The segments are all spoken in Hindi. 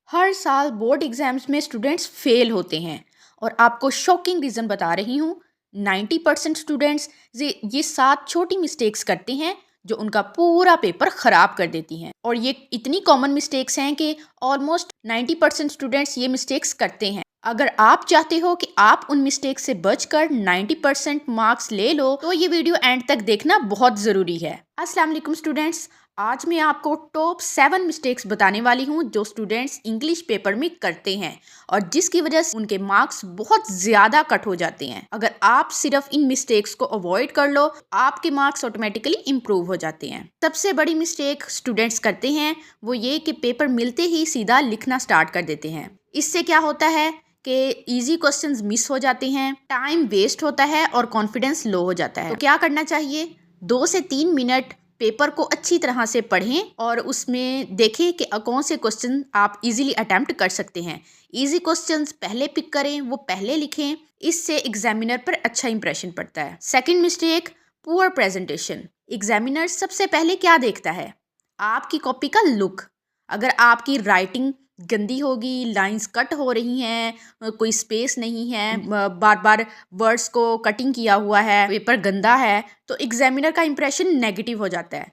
हर साल बोर्ड एग्जाम्स में स्टूडेंट्स फेल होते हैं और आपको शॉकिंग रीज़न बता रही हूँ। 90% स्टूडेंट्स ये 7 छोटी मिस्टेक्स करते हैं जो उनका पूरा पेपर ख़राब कर देती हैं। और ये इतनी कॉमन मिस्टेक्स हैं कि ऑलमोस्ट 90% स्टूडेंट्स ये मिस्टेक्स करते हैं। अगर आप चाहते हो कि आप उन मिस्टेक्स से बचकर 90% मार्क्स ले लो तो ये वीडियो एंड तक देखना बहुत ज़रूरी है। अस्सलाम वालेकुम स्टूडेंट्स, आज मैं आपको टॉप 7 मिस्टेक्स बताने वाली हूँ जो स्टूडेंट्स इंग्लिश पेपर में करते हैं और जिसकी वजह से उनके मार्क्स बहुत ज़्यादा कट हो जाते हैं। अगर आप सिर्फ इन मिस्टेक्स को अवॉइड कर लो आपके मार्क्स ऑटोमेटिकली इम्प्रूव हो जाते हैं। सबसे बड़ी मिस्टेक स्टूडेंट्स करते हैं वो ये कि पेपर मिलते ही सीधा लिखना स्टार्ट कर देते हैं। इससे क्या होता है कि इजी क्वेश्चंस मिस हो जाते हैं, टाइम वेस्ट होता है और कॉन्फिडेंस लो हो जाता है। तो क्या करना चाहिए? 2 से 3 मिनट पेपर को अच्छी तरह से पढ़ें और उसमें देखें कि कौन से क्वेश्चन आप इजीली अटेम्प्ट कर सकते हैं। इजी क्वेश्चंस पहले पिक करें, वो पहले लिखें, इससे एग्जामिनर पर अच्छा इंप्रेशन पड़ता है। Second mistake, poor presentation. Examiner सबसे पहले क्या देखता है? आपकी कॉपी का लुक। अगर आपकी राइटिंग गंदी होगी, लाइंस कट हो रही हैं, कोई स्पेस नहीं है, बार बार वर्ड्स को कटिंग किया हुआ है, पेपर गंदा है, तो एग्जामिनर का इंप्रेशन नेगेटिव हो जाता है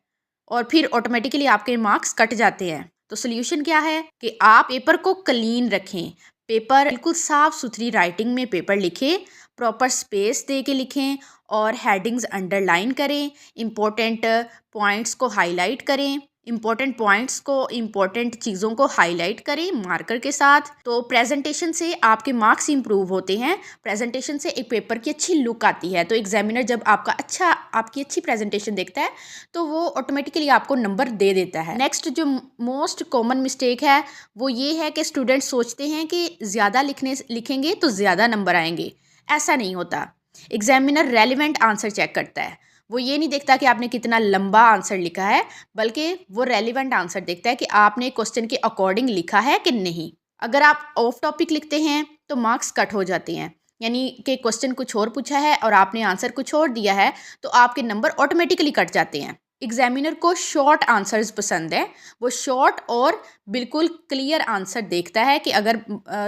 और फिर ऑटोमेटिकली आपके मार्क्स कट जाते हैं। तो सोल्यूशन क्या है कि आप पेपर को क्लीन रखें, पेपर बिल्कुल साफ सुथरी राइटिंग में पेपर लिखें, प्रॉपर स्पेस दे के लिखें और हेडिंग्स अंडरलाइन करें, इम्पोर्टेंट पॉइंट्स को हाईलाइट करें, इम्पोर्टेंट चीज़ों को हाईलाइट करें मार्कर के साथ। तो प्रेजेंटेशन से आपके मार्क्स इंप्रूव होते हैं, प्रेजेंटेशन से एक पेपर की अच्छी लुक आती है। तो एग्जामिनर जब आपकी अच्छी प्रेजेंटेशन देखता है तो वो ऑटोमेटिकली आपको नंबर दे देता है। नेक्स्ट जो मोस्ट कॉमन मिस्टेक है वो ये है कि स्टूडेंट्स सोचते हैं कि ज़्यादा लिखेंगे तो ज़्यादा नंबर आएंगे। ऐसा नहीं होता। एग्जामिनर रेलिवेंट आंसर चेक करता है, वो ये नहीं देखता कि आपने कितना लंबा आंसर लिखा है, बल्कि वो रेलिवेंट आंसर देखता है कि आपने क्वेश्चन के अकॉर्डिंग लिखा है कि नहीं। अगर आप ऑफ टॉपिक लिखते हैं तो मार्क्स कट हो जाते हैं, यानी कि क्वेश्चन कुछ और पूछा है और आपने आंसर कुछ और दिया है तो आपके नंबर ऑटोमेटिकली कट जाते हैं। एग्जामिनर को शॉर्ट आंसर्स पसंद है, वो शॉर्ट और बिल्कुल क्लियर आंसर देखता है कि अगर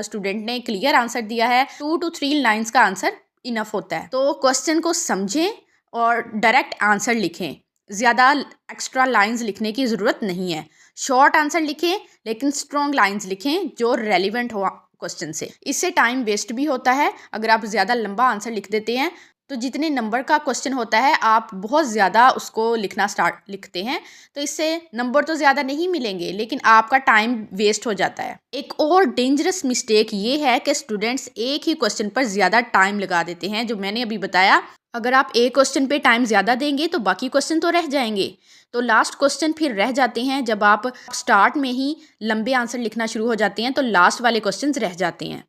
स्टूडेंट ने क्लियर आंसर दिया है 2 to 3 लाइन्स का आंसर इनफ होता है। तो क्वेश्चन को समझें और डायरेक्ट आंसर लिखें, ज़्यादा एक्स्ट्रा लाइंस लिखने की ज़रूरत नहीं है। शॉर्ट आंसर लिखें लेकिन स्ट्रॉन्ग लाइंस लिखें जो रेलिवेंट हो क्वेश्चन से। इससे टाइम वेस्ट भी होता है। अगर आप ज़्यादा लंबा आंसर लिख देते हैं तो जितने नंबर का क्वेश्चन होता है आप बहुत ज़्यादा उसको लिखते हैं, तो इससे नंबर तो ज़्यादा नहीं मिलेंगे लेकिन आपका टाइम वेस्ट हो जाता है। एक और डेंजरस मिस्टेक ये है कि स्टूडेंट्स एक ही क्वेश्चन पर ज़्यादा टाइम लगा देते हैं, जो मैंने अभी बताया। अगर आप एक क्वेश्चन पे टाइम ज़्यादा देंगे तो बाकी क्वेश्चन तो रह जाएंगे, तो लास्ट क्वेश्चन फिर रह जाते हैं। जब आप स्टार्ट में ही लंबे आंसर लिखना शुरू हो जाते हैं तो लास्ट वाले क्वेश्चन रह जाते हैं,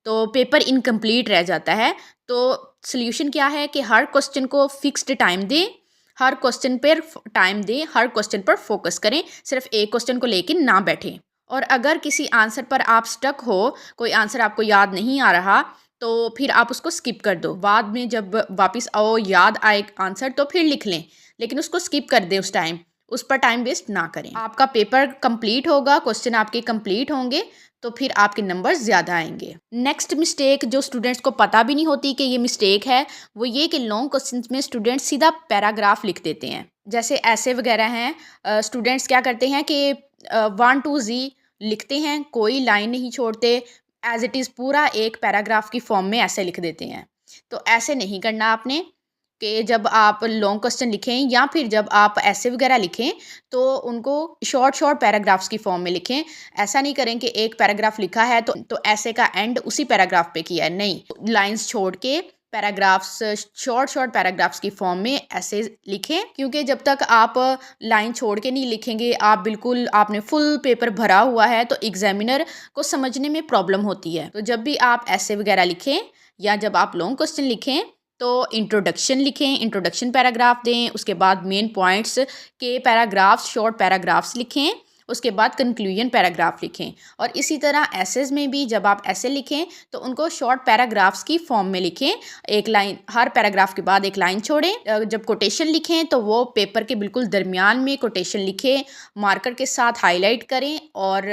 तो पेपर इनकम्प्लीट रह जाता है। तो सोल्यूशन क्या है कि हर क्वेश्चन को फिक्स्ड टाइम दें, हर क्वेश्चन पर टाइम दें, हर क्वेश्चन पर फोकस करें, सिर्फ एक क्वेश्चन को लेकर ना बैठें। और अगर किसी आंसर पर आप स्टक हो, कोई आंसर आपको याद नहीं आ रहा, तो फिर आप उसको स्किप कर दो। बाद में जब वापस आओ याद आए आंसर तो फिर लिख लें, लेकिन उसको स्किप कर दें, उस पर टाइम वेस्ट ना करें। आपका पेपर कंप्लीट होगा, क्वेश्चन आपके कंप्लीट होंगे तो फिर आपके नंबर ज़्यादा आएंगे। नेक्स्ट मिस्टेक जो स्टूडेंट्स को पता भी नहीं होती कि ये मिस्टेक है, वो ये कि लॉन्ग क्वेश्चंस में स्टूडेंट्स सीधा पैराग्राफ लिख देते हैं, जैसे ऐसे वगैरह हैं। स्टूडेंट्स क्या करते हैं कि 1 to Z लिखते हैं, कोई लाइन नहीं छोड़ते, एज इट इज़ पूरा एक पैराग्राफ की फॉर्म में ऐसे लिख देते हैं। तो ऐसे नहीं करना आपने कि जब आप लॉन्ग क्वेश्चन लिखें या फिर जब आप ऐसे वगैरह लिखें तो उनको शॉर्ट पैराग्राफ्स की फॉर्म में लिखें। ऐसा नहीं करें कि एक पैराग्राफ लिखा है तो ऐसे का एंड उसी पैराग्राफ पे किया है, नहीं, लाइंस छोड़ के पैराग्राफ्स शॉर्ट पैराग्राफ्स की फॉर्म में ऐसे लिखें। क्योंकि जब तक आप लाइन छोड़ के नहीं लिखेंगे, आपने फुल पेपर भरा हुआ है तो एग्जामिनर को समझने में प्रॉब्लम होती है। तो जब भी आप ऐसे वगैरह लिखें या जब आप लॉन्ग क्वेश्चन लिखें तो इंट्रोडक्शन लिखें, इंट्रोडक्शन पैराग्राफ दें, उसके बाद मेन पॉइंट्स के पैराग्राफ्स, शॉर्ट पैराग्राफ्स लिखें उसके बाद कंक्लूजन पैराग्राफ लिखें। और इसी तरह एसेज में भी जब आप ऐसे लिखें तो उनको शॉर्ट पैराग्राफ्स की फॉर्म में लिखें, एक लाइन, हर पैराग्राफ के बाद एक लाइन छोड़ें। जब कोटेशन लिखें तो वो पेपर के बिल्कुल दरमियान में कोटेशन लिखें, मार्कर के साथ हाईलाइट करें और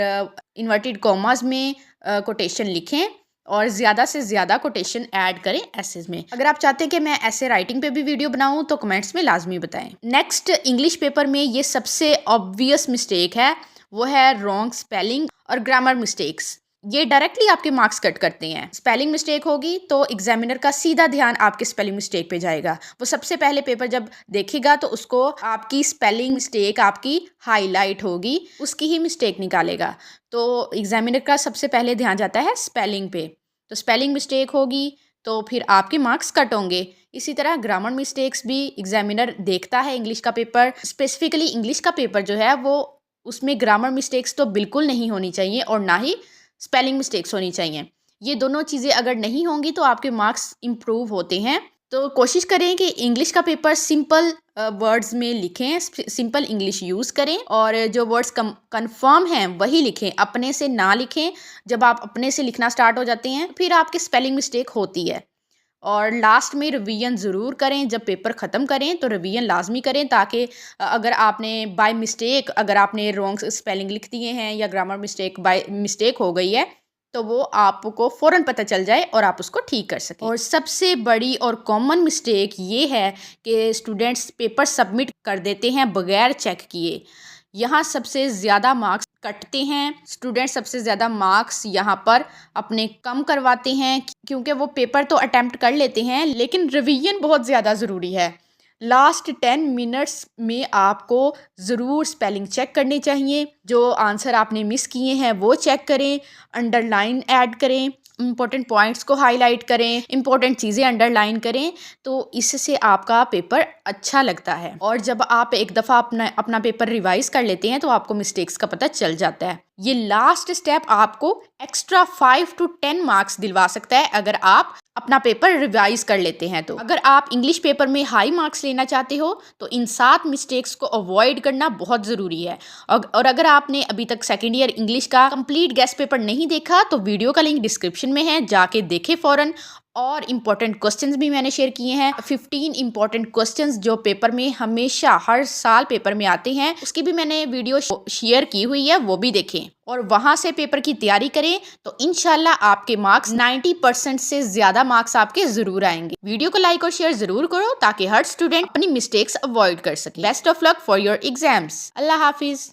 इन्वर्टेड कॉमास में कोटेशन लिखें और ज़्यादा से ज़्यादा कोटेशन ऐड करें एसेज में। अगर आप चाहते हैं कि मैं ऐसे राइटिंग पे भी वीडियो बनाऊं तो कमेंट्स में लाजमी बताएं। नेक्स्ट, इंग्लिश पेपर में ये सबसे ऑब्वियस मिस्टेक है, वो है रॉन्ग स्पेलिंग और ग्रामर मिस्टेक्स। ये डायरेक्टली आपके मार्क्स कट करते हैं। स्पेलिंग मिस्टेक होगी तो एग्जामिनर का सीधा ध्यान आपके स्पेलिंग मिस्टेक पे जाएगा। वो सबसे पहले पेपर जब देखेगा तो उसको आपकी स्पेलिंग मिस्टेक आपकी हाईलाइट होगी, उसकी ही मिस्टेक निकालेगा। तो एग्जामिनर का सबसे पहले ध्यान जाता है स्पेलिंग पे, तो स्पेलिंग मिस्टेक होगी तो फिर आपके मार्क्स कट होंगे। इसी तरह ग्रामर मिस्टेक्स भी एग्जामिनर देखता है। इंग्लिश का पेपर, स्पेसिफिकली इंग्लिश का पेपर जो है वो, उसमें ग्रामर मिस्टेक्स तो बिल्कुल नहीं होनी चाहिए और ना ही स्पेलिंग मिस्टेक्स होनी चाहिए। ये दोनों चीज़ें अगर नहीं होंगी तो आपके मार्क्स इम्प्रूव होते हैं। तो कोशिश करें कि इंग्लिश का पेपर सिंपल वर्ड्स में लिखें, सिंपल इंग्लिश यूज़ करें और जो वर्ड्स कंफर्म हैं वही लिखें, अपने से ना लिखें। जब आप अपने से लिखना स्टार्ट हो जाते हैं फिर आपकी स्पेलिंग मिस्टेक होती है। और लास्ट में रिवीजन ज़रूर करें, जब पेपर ख़त्म करें तो रिवीजन लाजमी करें, ताकि अगर आपने बाय मिस्टेक अगर आपने रॉन्ग स्पेलिंग लिख दिए हैं या ग्रामर मिस्टेक बाय मिस्टेक हो गई है तो वो आपको फ़ौरन पता चल जाए और आप उसको ठीक कर सकें। और सबसे बड़ी और कॉमन मिस्टेक ये है कि स्टूडेंट्स पेपर सबमिट कर देते हैं बगैर चेक किए। यहाँ सबसे ज़्यादा मार्क्स कटते हैं, स्टूडेंट सबसे ज़्यादा मार्क्स यहाँ पर अपने कम करवाते हैं, क्योंकि वो पेपर तो अटैम्प्ट कर लेते हैं लेकिन रिवीजन बहुत ज़्यादा ज़रूरी है। लास्ट 10 मिनट्स में आपको ज़रूर स्पेलिंग चेक करनी चाहिए, जो आंसर आपने मिस किए हैं वो चेक करें, अंडरलाइन ऐड करें, इंपॉर्टेंट पॉइंट्स को हाईलाइट करें, इंपॉर्टेंट चीज़ें अंडरलाइन करें, तो इससे आपका पेपर अच्छा लगता है। और जब आप एक दफ़ा अपना पेपर रिवाइज कर लेते हैं तो आपको मिस्टेक्स का पता चल जाता है। ये लास्ट स्टेप आपको एक्स्ट्रा 5 to 10 मार्क्स दिलवा सकता है अगर आप अपना पेपर रिवाइज कर लेते हैं। तो अगर आप इंग्लिश पेपर में हाई मार्क्स लेना चाहते हो तो इन 7 मिस्टेक्स को अवॉइड करना बहुत ज़रूरी है। और अगर आपने अभी तक सेकेंड ईयर इंग्लिश का कंप्लीट गेस्ट पेपर नहीं देखा तो वीडियो का लिंक डिस्क्रिप्शन में है, जाके देखें फ़ौरन। और इम्पॉर्टेंट क्वेश्चंस भी मैंने शेयर किए हैं, 15 इम्पॉर्टेंट क्वेश्चंस जो पेपर में हमेशा हर साल पेपर में आते हैं, उसकी भी मैंने वीडियो शेयर की हुई है, वो भी देखें और वहां से पेपर की तैयारी करें। तो इंशाल्लाह आपके मार्क्स 90% से ज़्यादा मार्क्स आपके ज़रूर आएंगे। वीडियो को लाइक और शेयर ज़रूर करो ताकि हर स्टूडेंट अपनी मिस्टेक्स अवॉइड कर सके। Best of luck for your exams. अल्लाह हाफिज़।